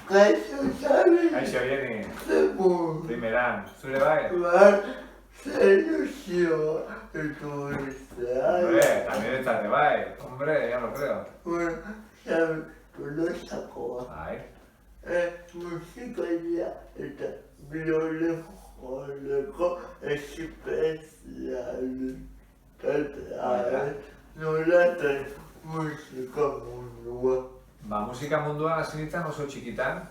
Kaixo, Xabi. Kaixo, Ieni. Zemu. Primeran, zure bai? Zer ilusioa etortzea. Hombre, niretzate bai. Hombre, ya lo creo. Bueno, Xabi, Tolosakoa. Bai. Musikaria eta biolin joleko espezialitatea. Nolaten musika mundua. Ba, musika munduan hasi nintzen oso txikitan.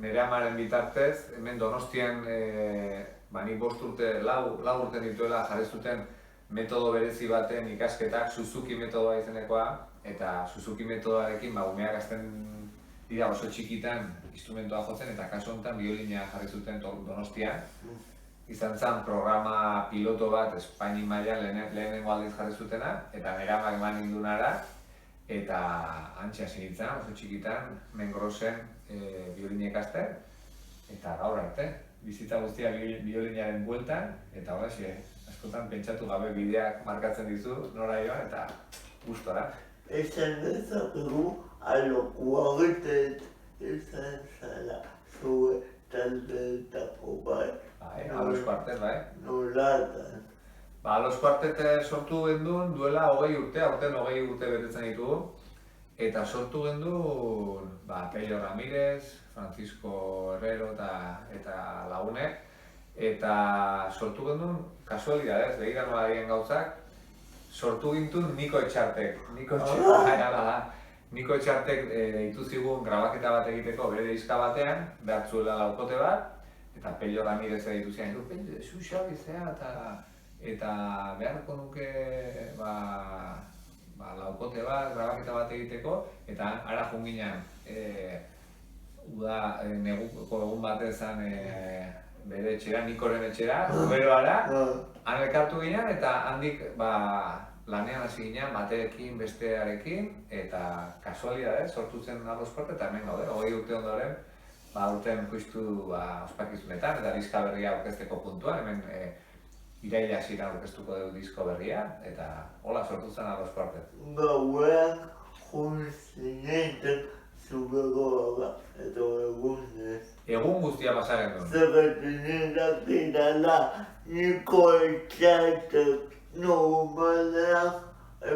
Nire amaren bitartez, hemen Donostian, nik 5 urte, lau urte dituela jarri zuten metodo berezi baten ikasketak, Suzuki metodoa izenekoa, eta Suzuki metodoarekin umeak hasten dira oso txikitan instrumentoa jotzen, eta kasu honetan biolina jarri zuten Donostian. Izan zen programa piloto bat Espaini mailan lehenengo aldiz jarri zutena, eta nire amak eman nindunara, eta hantxe hasi nintzen, oso txikitan, Mengrosen biolina ikasten, eta gaur arte. Bizitza guztia biolinaren bueltan, eta horaxe, askotan pentsatu gabe bideak markatzen dizu, nora joan, eta gustora. Esan dezakegu alokuagetet izan zala zue taldeetako bat. Bai, Alos Quartet, bai. Nolatan. Ba, Alos Quartet sortu gendun duela 20 urte, aurten 20 urte betetzen ditugu. Eta sortu gendun Pello Ramirez, Francisco Herrero eta lagunek. Eta sortu gendun, kasualidadez, begira nola diren gauzak, sortu gintun Niko Etxartek. Niko Etxartek deitu zigun grabaketa bat egiteko bere diska batean, behar zuela laukote bat, eta Pello Ramirez deitu zian, Pello, zu Xabi zea, eta beharko nuke laukote bat, grabaketa bat egiteko, eta ara joan ginen neguko egun batezan bere etxera, Nikoren etxera, Uberoara, han elkartu ginen, eta handik lanean hasi ginen, bateekin, bestearekin, eta kasualidadez sortu zen Alos Quartet, eta hemen gaude, 20 urte ondoren, urten justu ospakizunetan, eta diska berria aurkezteko puntuan, hemen iraila hasieran aurkeztuko dugu disko berria, eta hola sortu zen Alos Quartet. Gauean juntzinen zubegoa edo egunez. Egun guztia pasa gendun. Zerretinen dakidala Niko Etxartek normalean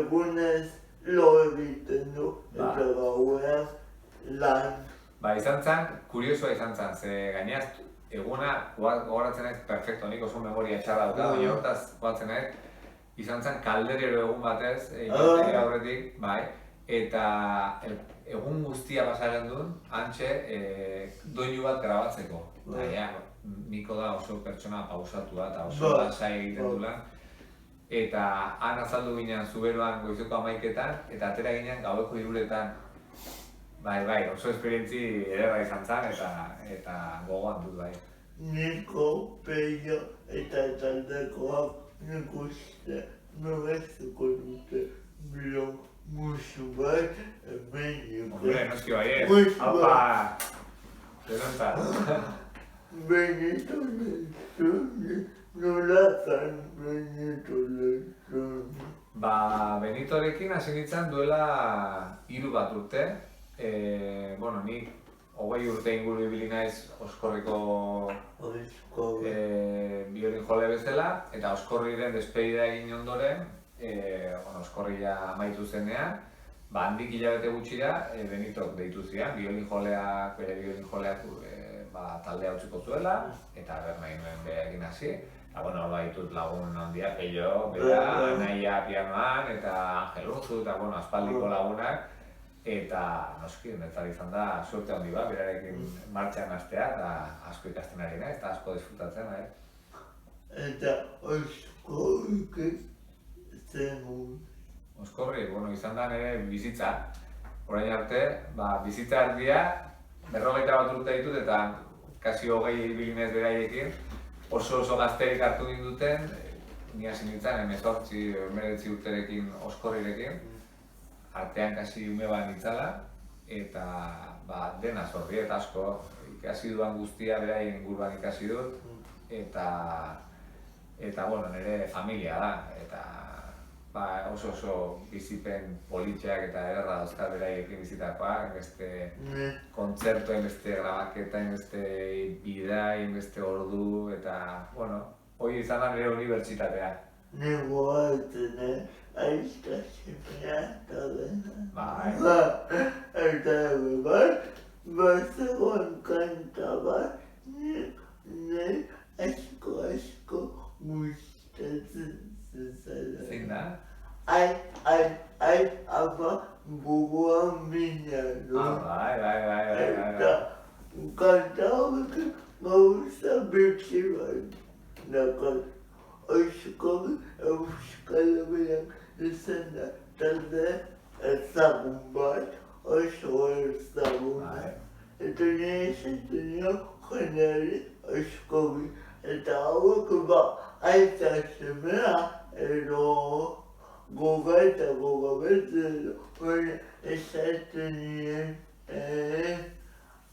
egunez lo egiten du, eta gauean lan. Izan zen, kuriosoa izan zen, ze gainaz eguna gogoratzen naiz perfecto, nik oso memoria txarra duka, baina hortaz gogoratzen naiz, izan zen kalderero egun batez, inotegia aurretik, eta egun guztia pasa gendun, hantxe doinu bat grabatzeko. Niko da oso pertsona pausatua eta oso lasai egiten du lan. Eta han azaldu ginen Zuberoan goizeko 11etan, eta atera ginen gaueko 3etan. Oso esperientzi ederra izan zen eta gogoan dut bai. Niko, Pello eta taldekoak nik uste nobezuko dute blog musu bat beniko. Hombre, noski baiet. Haupa! Denontzat. Benito Lezone, nolatan Benito Lezone. Benitorekin hasi nintzen duela 3 urte. Nik 20 urte inguru ibili naiz Oskorriko biolin jole bezala, eta Oskorriren despedida egin ondoren, Oskorria amaitu zenean, handik hilabete gutxira Benitok deitu zian, bere biolin joleak taldea utziko zuela, eta nahi nuen berekin hasi. Eta baitut lagun handia, Pello, bera, Anaia pianoan, eta Angel Urzu, eta aspaldiko lagunak. Eta noski, netzat izan da suerte handi bat, berarekin martxan hastea, eta asko ikasten ari naiz, eta asko disfrutatzen, Eta Oskorrik zenun? Oskorri, izan da nire bizitza. Orain arte, bizitza erdia, 51 urte ditut, eta kasi 20 bilinez beraiekin, oso gazterik hartu ninduten, ni hasi nintzen, 19 urterekin Oskorrirekin, artean kasi ume bat nintzala, eta dena zorri eta asko, ikasi duan guztia beraien inguruan ikasi dut, eta nire familia da, eta oso bizipen politxeak eta ederra dauzka beraiekin bizitakoak, beste kontzertu, beste grabaketa, beste bidai, beste ordu, eta, bueno, hori izan da nire unibertsitatea. Negoa etena, aiztasimena eta dena. Bai. Eta bat, bazegoen kanta bat, nire asko gustatzen zezala. Zein da? Ai, ama buruan mina, no? Bai. Eta kanta hauek gauza beti bat dakar. Euskal Herrian izan da talde ezagun bat, oso ezaguna. Eta nire esaten nio jenari euskal. Eta hauek aita semea edo goga eta goga bete edo esaten nien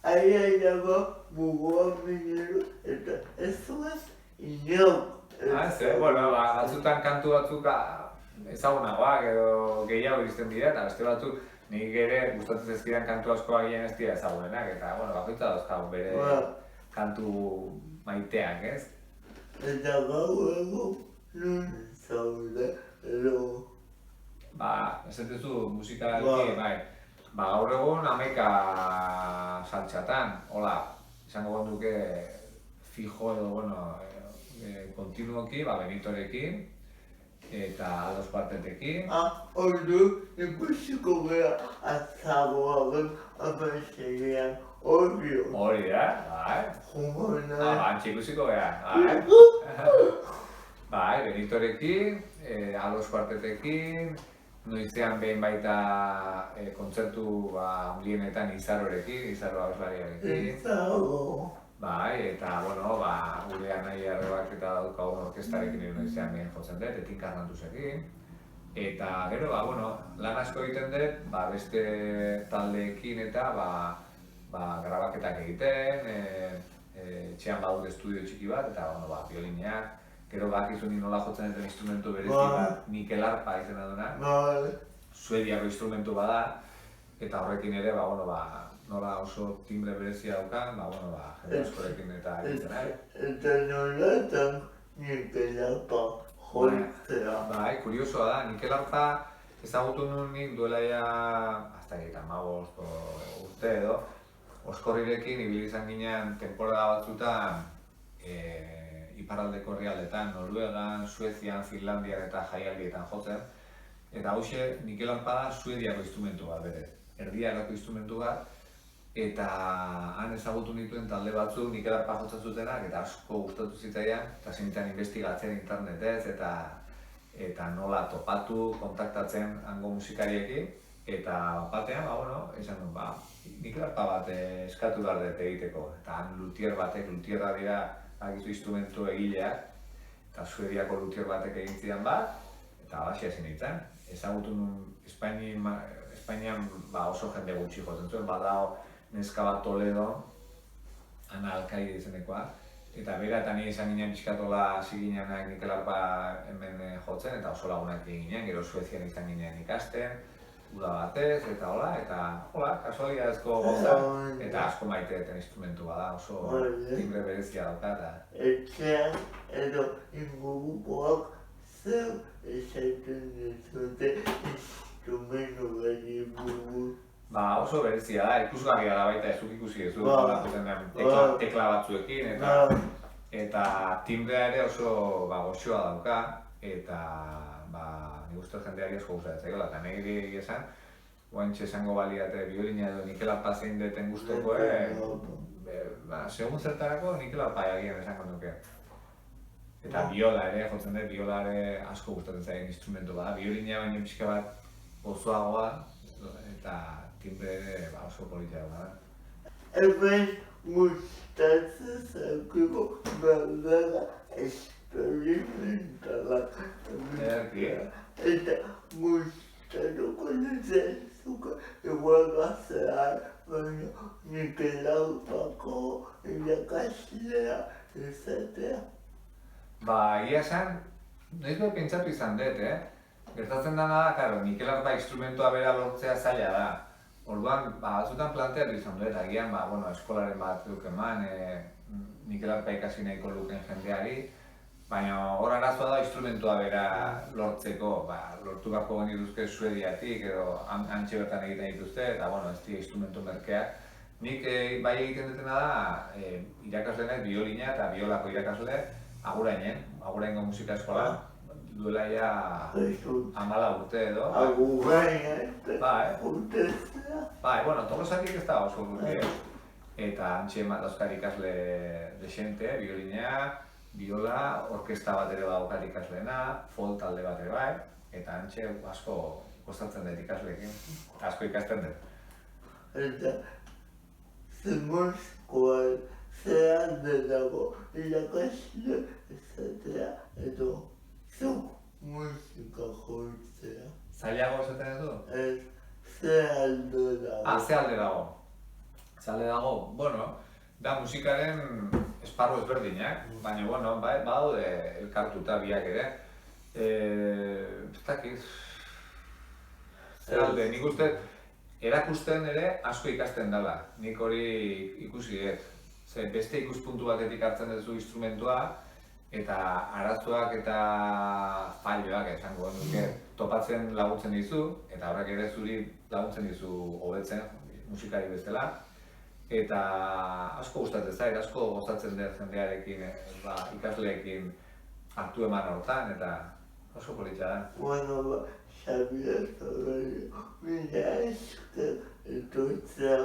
aia dago buruan minero eta ez zuaz inok. Bueno, batzutan kantu batzuk ezagunagoak edo gehiago iristen dira, eta beste batzuk nik ere gustatzen zaizkidan kantu asko agian ez dira ezagunenak, eta bakoitza dauzkagu bere kantu maiteak, ez? Eta gaur nun zaude, edo... Esatezu musikalki, gaur egun 11 saltxatan, hola, izango gonduke fijo edo, kontinuoki, Benitorekin, eta Aldos Kuartetekin. Ordu ikusiko gara azagoaren amasegian orio. Hori da, bai. Jumona. Antxe ikusiko gara, bai. Benitorekin, Aldos Kuartetekin, noizean behin baita kontzertu handienetan Izarrorekin, Izarro abeslariarekin. Izarro. Bai, eta, gure anai arrebak eta daukagun orkestarekin egin noizean behin jotzen dut, Etinka Arnatusekin. Eta gero, lan asko egiten dut, beste taldeekin eta grabaketak egiten, etxean badut estudio txiki bat, eta biolineak. Gero bakizu ni nola jotzen duten instrumentu berezi bat, Mikel Arpa izena duena. Suediako instrumentu bada, eta horrekin ere, nola oso timbre berezia daukan, jende askorekin eta egiten nahi. Eta nolatan Mikel Arpa jotzea. Bai, kuriosoa da, Mikel Arpa ezagutu nuen nik duela ja, hasta 15 urte edo, Oskorrirekin ibili izan ginen temporada batzutan iparraldeko herrialdetan, Noruegan, Suezian, Finlandian eta jaialdietan jotzen. Eta hauxe, Mikel Arpa da Suediako instrumentu bat berez, erdiarako instrumentu bat. Eta han ezagutu nituen talde batzuk Mikel Arpa jotzen zutenak eta asko gustatu zitzaidan eta zintzen investigatzen internetez eta nola topatu, kontaktatzen hango musikariekin eta batean, esan duen, Mikel Arpa bat eskatu behar dut egiteko eta han luthier batek, luthierra dira bakizu instrumentu egileak eta Suediako luthier batek egin zidan bat eta hasi hasi nintzen. Ezagutu nuen Espainian oso jende gutxi jotzen zuen, badao neska bat Toledon, Ana Alkaide izenekoa, eta bera eta nire izan ginen pixkatola hasi ginenak Mikel Arpa hemen jotzen eta oso lagunak egin ginen, gero Suezian izan ginen ikasten, uda batez eta hola, kasualidadezko goza, eta asko maite duten instrumentu bada, oso timbre berezia dauka. Etxean edo ingurukoak zer esaten dizute instrumentu bari buruz. Oso berezia da, ikusgarria da baita ezuk ikusi ez du, tekla batzuekin eta timbrea ere oso goxoa dauka eta nik uste jendeari asko gustatzen zaiola eta niri esan guantxe esango baliate biolina edo Mikel Arpa zein deten gustoko segun zertarako Mikel Arpa agian esango nuke. Eta biola ere, jotzen dut, biola ere asko gustatzen zaien instrumentu bada, biolina baino pixka bat gozoagoa eta timbre ere oso politia da. Hemen gustatzen zaikuko berdara esperimentalak. Eta gustatuko nintzazuko igual gaztean, baina Mikel Arpako irakaslea izatea. Egia esan, noiz behar pentsatu izan dut, Gertatzen dena da, karo, Mikel Arpa instrumentua bera lortzea zaila da. Orduan, batzutan planteatu izan dut, agian, eskolaren bat duk eman, Mikel Arpa ikasi nahiko luken jendeari, baina hor arazoa da instrumentua bera lortzeko, lortu beharko genituzke Suediatik edo hantxe bertan egiten dituzte, eta ez dira instrumentu merkeak. Nik bai egiten dutena da, irakasle naiz biolina eta biolako irakasle Aguraingo musika eskola, duela ja 14 urte edo. Urte zera. Tolosatik ez da oso urte, eta hantxe dauzkar ikasle desente, biolinea, biola, orkesta bat ere daukar ikasleena, folk talde bat ere bai, eta hantxe asko kostatzen dut ikasleekin, asko ikasten dut. Eta zemozkoan zehande dago irakasle ezatea edo zuk musika joitzea. Zailago esaten ez du? Ez, zehalde dago. Zehalde dago. Zehalde dago, da musikaren esparru ezberdinak, baina, badaude elkartuta biak ere. Ez dakit. Zehalde, nik uste, erakusten ere asko ikasten dela, nik hori ikusi dut. Beste ikuspuntu batetik hartzen duzu instrumentua, eta arazoak eta falloak esango nuke topatzen laguntzen dizu, eta horrek ere zuri laguntzen dizu hobetzen musikari bezala. Eta asko gustatzen zait, asko gozatzen dut jendearekin, ikasleekin hartu eman hortan, eta oso politxa da. Xabier Zoraio, mila esker etortzea